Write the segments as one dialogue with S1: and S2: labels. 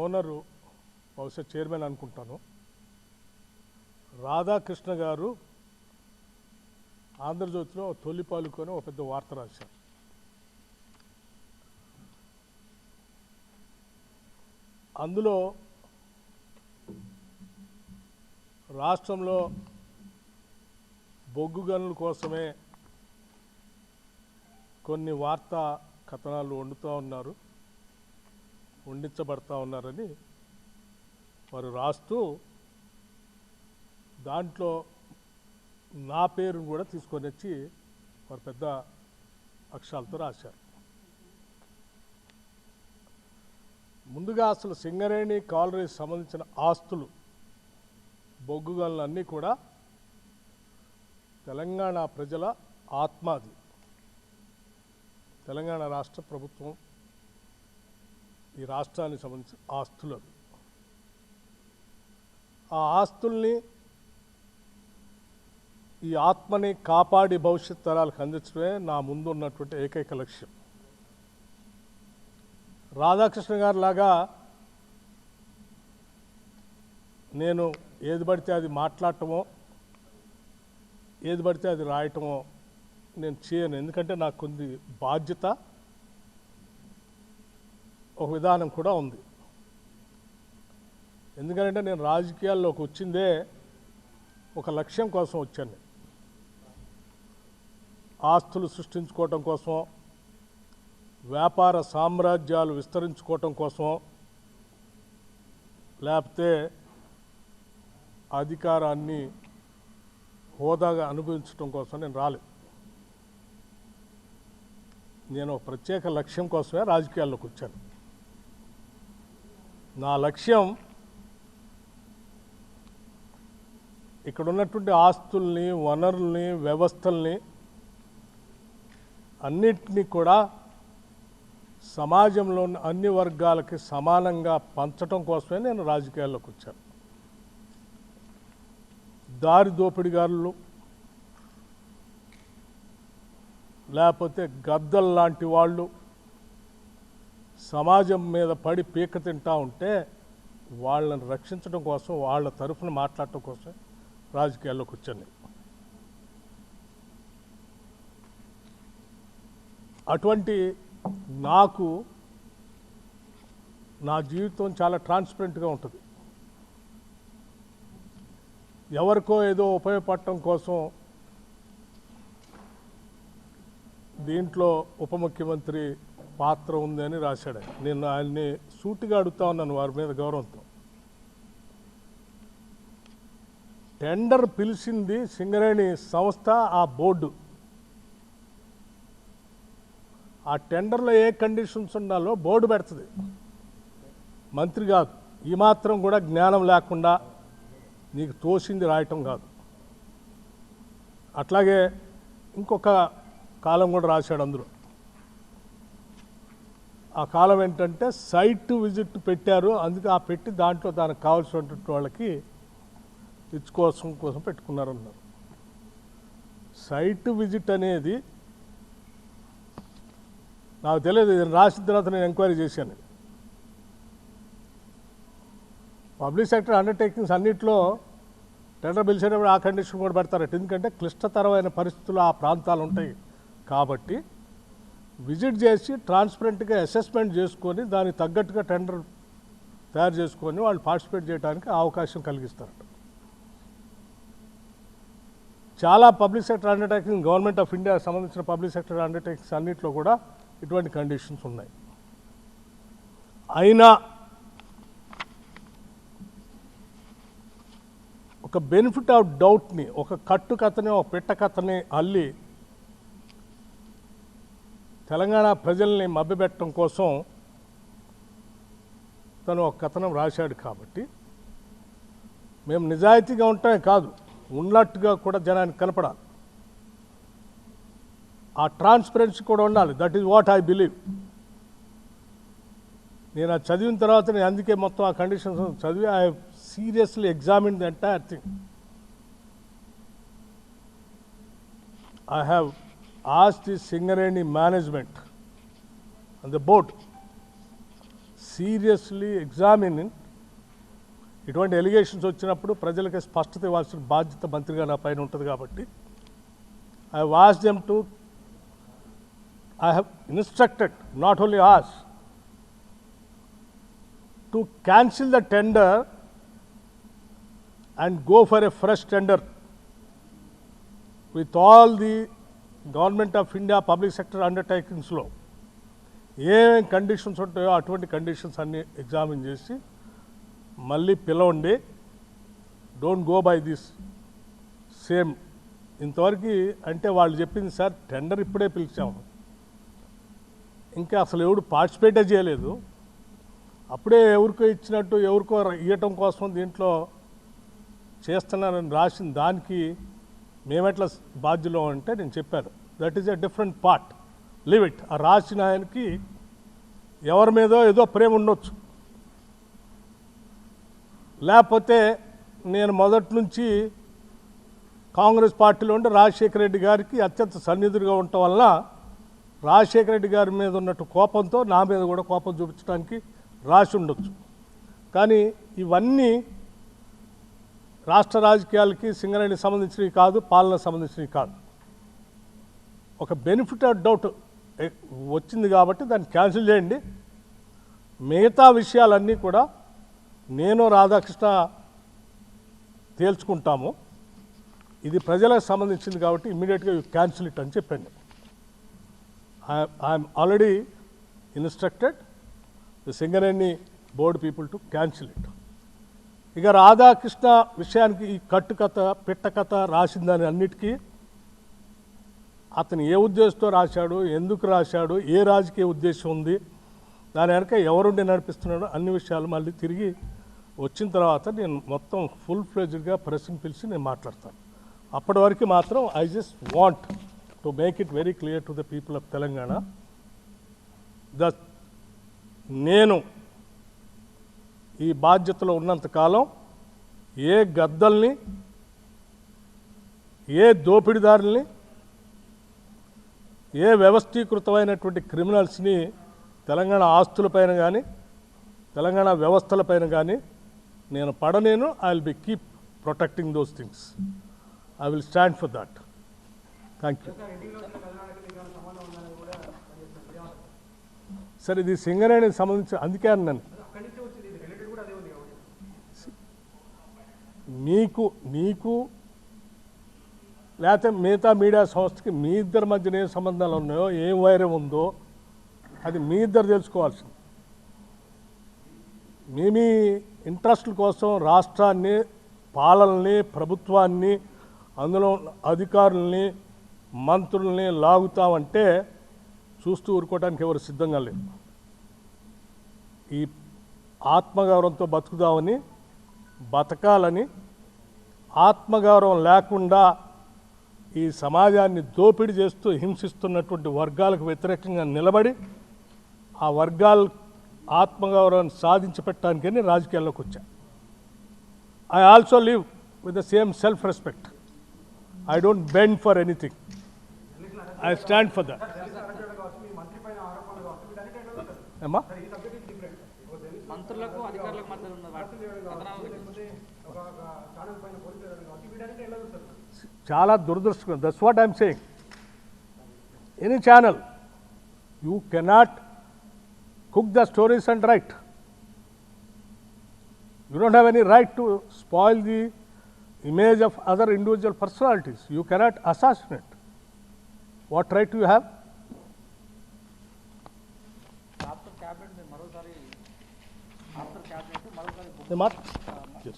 S1: Owner బహుశా chairman అనుకుంటాను, రాధాకృష్ణ గారు ఆంధ్రజ్యోతిలో తొలిపాలుకొని ఒక పెద్ద వార్త రాశారు. అందులో రాష్ట్రంలో బొగ్గు గనుల కోసమే కొన్ని వార్తా కథనాలు వండించబడతా ఉన్నారని వారు రాస్తూ దాంట్లో నా పేరును కూడా తీసుకొని వచ్చి వారు పెద్ద అక్షరాలతో రాశారు. ముందుగా అసలు సింగరేణి కాలరీకి సంబంధించిన ఆస్తులు బొగ్గు గనులన్నీ కూడా తెలంగాణ ప్రజల ఆత్మాది. తెలంగాణ రాష్ట్ర ప్రభుత్వం ఈ రాష్ట్రానికి సంబంధించిన ఆస్తులు. ఆ ఆస్తుల్ని, ఈ ఆత్మని కాపాడి భవిష్యత్ తరాలకు అందించడమే నా ముందు ఉన్నటువంటి ఏకైక లక్ష్యం. రాధాకృష్ణ గారి లాగా నేను ఏది పడితే అది మాట్లాడటమో, ఏది పడితే అది రాయటమో నేను చేయను. ఎందుకంటే నాకు కొన్ని బాధ్యత, ఒక విధానం కూడా ఉంది. ఎందుకంటే నేను రాజకీయాల్లోకి వచ్చిందే ఒక లక్ష్యం కోసం వచ్చాను. ఆస్తులు సృష్టించుకోవటం కోసం, వ్యాపార సామ్రాజ్యాలు విస్తరించుకోవటం కోసం, లేకపోతే అధికారాన్ని హోదాగా అనుభవించడం కోసం నేను రాలేదు. నేను ఒక ప్రత్యేక లక్ష్యం కోసమే రాజకీయాల్లోకి వచ్చాను. నా లక్ష్యం ఇక్కడ ఉన్నటువంటి ఆస్తుల్ని, వనరుల్ని, వ్యవస్థల్ని అన్నిటినీ కూడా సమాజంలో అన్ని వర్గాలకి సమానంగా పంచడం కోసమే నేను రాజకీయాల్లోకి వచ్చాను. దారి దోపిడిగారులు, లేకపోతే గద్దల్ లాంటి వాళ్ళు సమాజం మీద పడి పీక తింటా ఉంటే వాళ్ళని రక్షించడం కోసం, వాళ్ళ తరఫున మాట్లాడటం కోసం రాజకీయాల్లోకి వచ్చాను. అటువంటి నాకు నా జీవితం చాలా ట్రాన్స్పరెంట్గా ఉంటుంది. ఎవరికో ఏదో ఉపయోగపడటం కోసం దీంట్లో ఉప ముఖ్యమంత్రి పాత్ర ఉందని రాశాడు. నేను ఆయన్ని సూటిగా అడుగుతా ఉన్నాను వారి మీద గౌరవంతో. టెండర్ పిలిచింది సింగరేణి సంస్థ, ఆ బోర్డు. ఆ టెండర్లో ఏ కండిషన్స్ ఉండాలో బోర్డు పెడుతుంది, మంత్రి కాదు. ఈ మాత్రం కూడా జ్ఞానం లేకుండా నీకు తోసింది రాయటం కాదు. అట్లాగే ఇంకొక కాలం కూడా రాశాడు అందులో. ఆ కాలం ఏంటంటే సైట్ విజిట్ పెట్టారు, అందుకే ఆ పెట్టి దాంట్లో దానికి కావాల్సినటువంటి వాళ్ళకి ఇచ్చుకోసం కోసం పెట్టుకున్నారన్నారు. సైట్ విజిట్ అనేది నాకు తెలియదు, ఇది రాసిన తర్వాత నేను ఎంక్వైరీ చేశాను. పబ్లిక్ సెక్టర్ అండర్టేకింగ్స్ అన్నింటిలో టెండర్ పిలిచేటప్పుడు ఆ కండిషన్ కూడా పెడతారట. ఎందుకంటే క్లిష్టతరమైన పరిస్థితులు ఆ ప్రాంతాలు ఉంటాయి కాబట్టి విజిట్ చేసి ట్రాన్స్పరెంట్గా అసెస్మెంట్ చేసుకొని దానికి తగ్గట్టుగా టెండర్ తయారు చేసుకొని వాళ్ళు పార్టిసిపేట్ చేయడానికి అవకాశం కలిగిస్తారట. చాలా public sector undertaking, government of ఇండియాకి సంబంధించిన పబ్లిక్ సెక్టర్ అండర్టేకింగ్స్ అన్నింటిలో కూడా ఇటువంటి కండిషన్స్ ఉన్నాయి. అయినా ఒక బెనిఫిట్ ఆఫ్ డౌట్ని, ఒక కట్టు కథని, ఒక పెట్ట కథని అల్లి తెలంగాణ ప్రజల్ని మభ్యపెట్టడం కోసం తను ఒక కథనం రాశాడు. కాబట్టి మేము నిజాయితీగా ఉంటామే కాదు, ఉన్నట్టుగా కూడా జనానికి కనపడాలి. ఆ ట్రాన్స్పరెన్సీ కూడా ఉండాలి. That is what I believe. నేను అది చదివిన తర్వాత నేను అందుకే మొత్తం ఆ కండిషన్స్ చదివి I seriously examine the entire thing. I have asked the Singareni management and the board seriously examining. ఇటువంటి ఎలిగేషన్స్ వచ్చినప్పుడు ప్రజలకి స్పష్టత ఇవ్వాల్సిన బాధ్యత మంత్రిగా నా పైన ఉంటుంది కాబట్టి I was them to I have instructed, not only us, to cancel the tender and go for a fresh tender with all the Government of India public sector undertakings లో ఏమేం కండిషన్స్ ఉంటాయో అటువంటి కండిషన్స్ అన్ని examine చేసి మళ్ళీ పిలవండి. Don't go by this same. ఇంతవరకు అంటే వాళ్ళు చెప్పింది సార్ టెండర్ ఇప్పుడే పిలిచాము, ఇంకా అసలు ఎవడు పార్టిసిపేటే చేయలేదు, అప్పుడే ఎవరికో ఇచ్చినట్టు ఎవరికో ఇవ్వటం కోసం దీంట్లో చేస్తున్నారని రాసిన దానికి మేమెట్లా బాధ్యులం అంటే నేను చెప్పాను that is a different part, leave it. ఆ రాసిన ఆయనకి ఎవరి మీదో ఏదో ప్రేమ ఉండొచ్చు, లేకపోతే నేను మొదటి నుంచి కాంగ్రెస్ పార్టీలో ఉండి రాజశేఖర రెడ్డి గారికి అత్యంత సన్నిధులుగా ఉండటం వల్ల రాజశేఖర రెడ్డి గారి మీద ఉన్నట్టు కోపంతో నా మీద కూడా కోపం చూపించడానికి రాసి ఉండొచ్చు. కానీ ఇవన్నీ రాష్ట్ర రాజకీయాలకి సింగరేణికి సంబంధించినవి కాదు, పాలనకు సంబంధించినవి కాదు. ఒక బెనిఫిట్ ఆఫ్ డౌట్ వచ్చింది కాబట్టి దాన్ని క్యాన్సిల్ చేయండి. మిగతా విషయాలన్నీ కూడా నేను రాధాకృష్ణ తేల్చుకుంటాము. ఇది ప్రజలకు సంబంధించింది కాబట్టి ఇమ్మీడియట్గా యూ క్యాన్సిల్ ఇట్ అని చెప్పండి. I'm already instructed the Singareni board people to cancel it. ఇక రాధాకృష్ణ విషయానికి ఈ కట్టుకథ పిట్టకథ రాసిందని అన్నిటికీ అతను ఏ ఉద్దేశంతో రాశాడు, ఎందుకు రాశాడు, ఏ రాజకీయ ఉద్దేశం ఉంది, దాని వెనక ఎవరుండి నడిపిస్తున్నాడో అన్ని విషయాలు మళ్ళీ తిరిగి వచ్చిన తర్వాత నేను మొత్తం ఫుల్ ఫ్లెడ్జ్డ్గా ప్రెస్ని పిలిచి నేను మాట్లాడతాను. అప్పటి వరకు మాత్రం I just want to make it very clear to the people of Telangana నేను ఈ బాధ్యతలో ఉన్నంతకాలం ఏ గద్దల్ని, ఏ దోపిడీదారుల్ని, ఏ వ్యవస్థీకృతమైనటువంటి క్రిమినల్స్ని తెలంగాణ ఆస్తులపైన కానీ తెలంగాణ వ్యవస్థలపైన కానీ నేను పడనేను. I will be keep protecting those things. I will stand for that. Thank you. Sir ఇది సింగరేణికి సంబంధించి అందుకే అన్నాను నీకు లేకపోతే మిగతా మీడియా సంస్థకి మీ ఇద్దరి మధ్యన ఏ సంబంధాలు ఉన్నాయో, ఏం వైరం ఉందో అది మీ ఇద్దరు తెలుసుకోవాల్సింది. మీ ఇంట్రెస్ట్ల కోసం రాష్ట్రాన్ని, పాలనని, ప్రభుత్వాన్ని, అందులో అధికారుల్ని, మంత్రుల్ని లాగుతామంటే చూస్తూ ఊరుకోవడానికి ఎవరు సిద్ధంగా లేరు. ఈ ఆత్మగౌరవంతో బతుకుదామని, బతకాలని, ఆత్మగౌరవం లేకుండా ఈ సమాజాన్ని దోపిడీ చేస్తూ హింసిస్తున్నటువంటి వర్గాలకు వ్యతిరేకంగా నిలబడి ఆ వర్గాల ఆత్మగౌరవాన్ని సాధించి పెట్టడానికని రాజకీయాల్లోకి వచ్చా. I also live with the same self respect. I don't bend for anything. I stand for that. ఏమా చాలా దురదృష్టం. That's what I'm saying. Any channel you cannot cook the stories and write. You don't have any right to spoil the image of other individual personalities. You cannot assassinate. What right do you have? After cabinet, yes.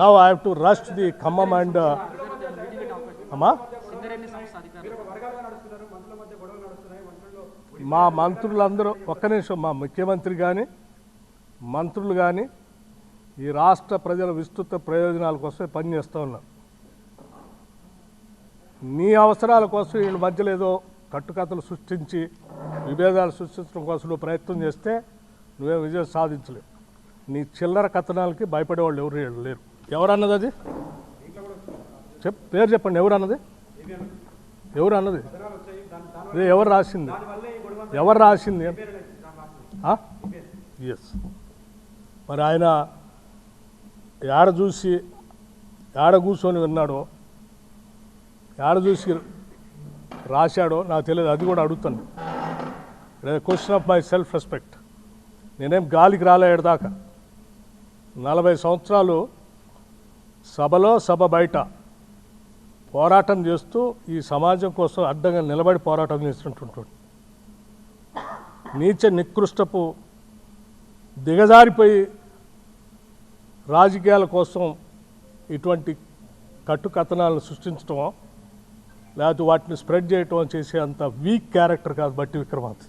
S1: Now I have to rush to the Khammam and Amma. మా మంత్రులందరూ ఒక్క నిమిషం, మా ముఖ్యమంత్రి కానీ మంత్రులు కానీ ఈ రాష్ట్ర ప్రజల విస్తృత ప్రయోజనాల కోసమే పనిచేస్తూ ఉన్నారు. నీ అవసరాల కోసం వీళ్ళ మధ్యలో ఏదో కట్టుకథలు సృష్టించి విభేదాలు సృష్టించడం కోసం నువ్వు ప్రయత్నం చేస్తే నువ్వే విజయం సాధించలేవు. నీ చిల్లర కథనాలకి భయపడేవాళ్ళు ఎవరు లేరు. ఎవరన్నది అది? పేరు చెప్పండి. ఎవరన్నది? ఎవరన్నది? ఎవరు రాసింది? ఎవరు రాసింది? ఎస్. మరి ఆయన ఏడ కూర్చొని విన్నాడో, ఏడ చూసి రాశాడో నాకు తెలియదు. అది కూడా అడుగుతాను. Question of my self respect. నేనేం గాలికి రాలేడు దాకా 40 సంవత్సరాలు సభలో సభ బయట పోరాటం చేస్తూ ఈ సమాజం కోసం అడ్డంగా నిలబడి పోరాటం చేస్తుంటుంటాడు. నీచ నికృష్టపు దిగజారిపోయి రాజకీయాల కోసం ఇటువంటి కట్టుకథనాలను సృష్టించడం, లేకపోతే వాటిని స్ప్రెడ్ చేయటం చేసే అంత వీక్ క్యారెక్టర్ కాదు బట్టి విక్రమార్క.